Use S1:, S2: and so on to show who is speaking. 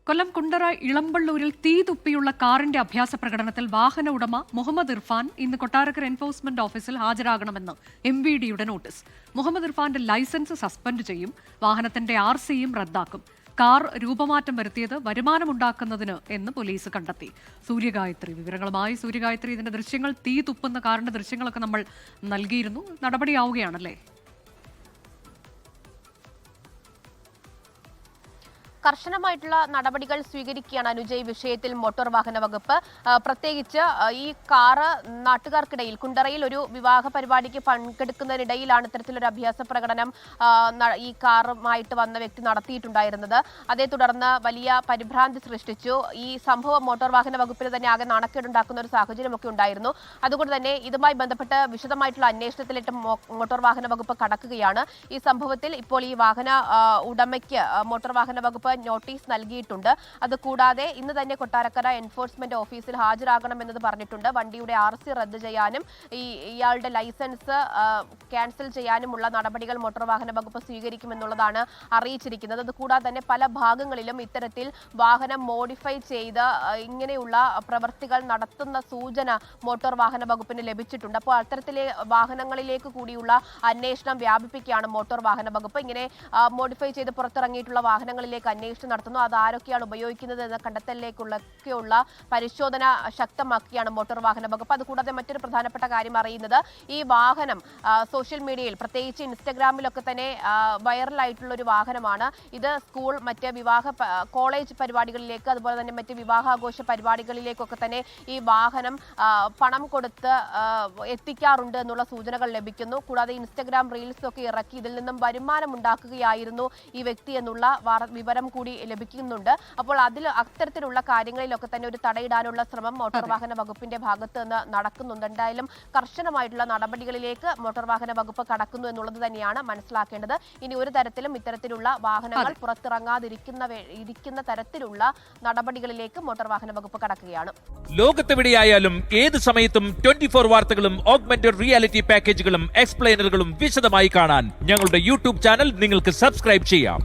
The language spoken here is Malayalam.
S1: കൊല്ലം കുണ്ടറ ഇളമ്പള്ളൂരിൽ തീ തുപ്പിയുള്ള കാറിന്റെ അഭ്യാസ പ്രകടനത്തിൽ വാഹന ഉടമ മുഹമ്മദ് ഇർഫാൻ ഇന്ന് കൊട്ടാരക്കര എൻഫോഴ്സ്മെന്റ് ഓഫീസിൽ ഹാജരാകണമെന്ന് MVDയുടെ നോട്ടീസ്. മുഹമ്മദ് ഇർഫാന്റെ ലൈസൻസ് സസ്പെൻഡ് ചെയ്യും. വാഹനത്തിന്റെ RCയും റദ്ദാക്കും. കാർ രൂപമാറ്റം വരുത്തിയത് വരുമാനമുണ്ടാക്കുന്നതിന് എന്ന് പോലീസ് കണ്ടെത്തി. സൂര്യഗായത്രി വിവരങ്ങളുമായി. സൂര്യഗായത്രി, ഇതിന്റെ ദൃശ്യങ്ങൾ, തീ തുപ്പുന്ന കാറിന്റെ ദൃശ്യങ്ങളൊക്കെ നമ്മൾ നൽകിയിരുന്നു. നടപടിയാവുകയാണല്ലേ?
S2: കർശനമായിട്ടുള്ള നടപടികൾ സ്വീകരിക്കുകയാണ് അനുജയ് വിഷയത്തിൽ മോട്ടോർ വാഹന വകുപ്പ്. പ്രത്യേകിച്ച് ഈ കാറ് നാട്ടുകാർക്കിടയിൽ കുണ്ടറയിൽ ഒരു വിവാഹ പരിപാടിക്ക് പങ്കെടുക്കുന്നതിനിടയിലാണ് ഇത്തരത്തിലൊരു അഭ്യാസ പ്രകടനം ഈ കാറുമായിട്ട് വന്ന വ്യക്തി നടത്തിയിട്ടുണ്ടായിരുന്നത്. അതേ തുടർന്ന് വലിയ പരിഭ്രാന്തി സൃഷ്ടിച്ചു. ഈ സംഭവം മോട്ടോർ വാഹന വകുപ്പിന് തന്നെ ആകെ നാണക്കേടുണ്ടാക്കുന്ന ഒരു സാഹചര്യമൊക്കെ ഉണ്ടായിരുന്നു. അതുകൊണ്ട് തന്നെ ഇതുമായി ബന്ധപ്പെട്ട് വിശദമായിട്ടുള്ള അന്വേഷണത്തിലിട്ട് മോട്ടോർ വാഹന വകുപ്പ് കടക്കുകയാണ്. ഈ സംഭവത്തിൽ ഇപ്പോൾ ഈ വാഹന ഉടമയ്ക്ക് മോട്ടോർ വാഹന വകുപ്പ് നോട്ടീസ് നൽകിയിട്ടുണ്ട്. അതുകൂടാതെ ഇന്ന് തന്നെ കൊട്ടാരക്കര എൻഫോഴ്സ്മെന്റ് ഓഫീസിൽ ഹാജരാകണമെന്നത് പറഞ്ഞിട്ടുണ്ട്. വണ്ടിയുടെ RC റദ്ദ് ചെയ്യാനും ഇയാളുടെ ലൈസൻസ് ക്യാൻസൽ ചെയ്യാനുമുള്ള നടപടികൾ മോട്ടോർ വാഹന വകുപ്പ് സ്വീകരിക്കുമെന്നുള്ളതാണ് അറിയിച്ചിരിക്കുന്നത്. അതുകൂടാതെ തന്നെ പല ഭാഗങ്ങളിലും ഇത്തരത്തിൽ വാഹനം മോഡിഫൈ ചെയ്ത് ഇങ്ങനെയുള്ള പ്രവൃത്തികൾ നടത്തുന്ന സൂചന മോട്ടോർ വാഹന വകുപ്പിന് ലഭിച്ചിട്ടുണ്ട്. അപ്പോൾ അത്തരത്തിലെ വാഹനങ്ങളിലേക്ക് കൂടിയുള്ള അന്വേഷണം വ്യാപിപ്പിക്കുകയാണ് മോട്ടോർ വാഹന വകുപ്പ്. ഇങ്ങനെ മോഡിഫൈ ചെയ്ത് പുറത്തിറങ്ങിയിട്ടുള്ള വാഹനങ്ങളിലേക്ക് അന്വേഷണം നടത്തുന്നു. അത് ആരൊക്കെയാണ് ഉപയോഗിക്കുന്നത് എന്ന കണ്ടെത്തലിലേക്കുള്ള പരിശോധന ശക്തമാക്കിയാണ് മോട്ടോർ വാഹന വകുപ്പ്. അതുകൂടാതെ മറ്റൊരു പ്രധാനപ്പെട്ട കാര്യം അറിയുന്നത്, ഈ വാഹനം സോഷ്യൽ മീഡിയയിൽ പ്രത്യേകിച്ച് ഇൻസ്റ്റഗ്രാമിലൊക്കെ തന്നെ വൈറലായിട്ടുള്ള ഒരു വാഹനമാണ്. ഇത് സ്കൂൾ, മറ്റ് കോളേജ് പരിപാടികളിലേക്ക്, അതുപോലെ തന്നെ മറ്റ് വിവാഹാഘോഷ പരിപാടികളിലേക്കൊക്കെ തന്നെ ഈ വാഹനം പണം കൊടുത്ത് എത്തിക്കാറുണ്ട് എന്നുള്ള സൂചനകൾ ലഭിക്കുന്നു. കൂടാതെ ഇൻസ്റ്റഗ്രാം റീൽസ് ഒക്കെ ഇറക്കി ഇതിൽ നിന്നും വരുമാനം ഉണ്ടാക്കുകയായിരുന്നു ഈ വ്യക്തി എന്നുള്ള വിവരം കൂടി ലഭിക്കുന്നുണ്ട്. അപ്പോൾ അത്തരത്തിലുള്ള കാര്യങ്ങളിലൊക്കെ തന്നെ ഒരു തടയിടാനുള്ള ശ്രമം മോട്ടോർ വാഹന വകുപ്പിന്റെ ഭാഗത്ത് നിന്ന് നടക്കുന്നുണ്ട്. എന്തായാലും കർശനമായിട്ടുള്ള നടപടികളിലേക്ക് മോട്ടോർ വാഹന വകുപ്പ് കടക്കുന്നു എന്നുള്ളത് തന്നെയാണ് മനസ്സിലാക്കേണ്ടത്. ഇനി ഒരു തരത്തിലും ഇത്തരത്തിലുള്ള വാഹനങ്ങൾ പുറത്തിറങ്ങാതിരിക്കുന്ന തരത്തിലുള്ള നടപടികളിലേക്ക് മോട്ടോർ വാഹന വകുപ്പ് കടക്കുകയാണ്.
S3: ലോകത്തെവിടെയായാലും ഏത് സമയത്തും 24 വാർത്തകളും ഓഗ്മെന്റഡ് റിയാലിറ്റി പാക്കേജുകളും എക്സ്പ്ലെയിനറുകളും വിശദമായി കാണാൻ ഞങ്ങളുടെ YouTube ചാനൽ നിങ്ങൾക്ക് സബ്സ്ക്രൈബ് ചെയ്യാം.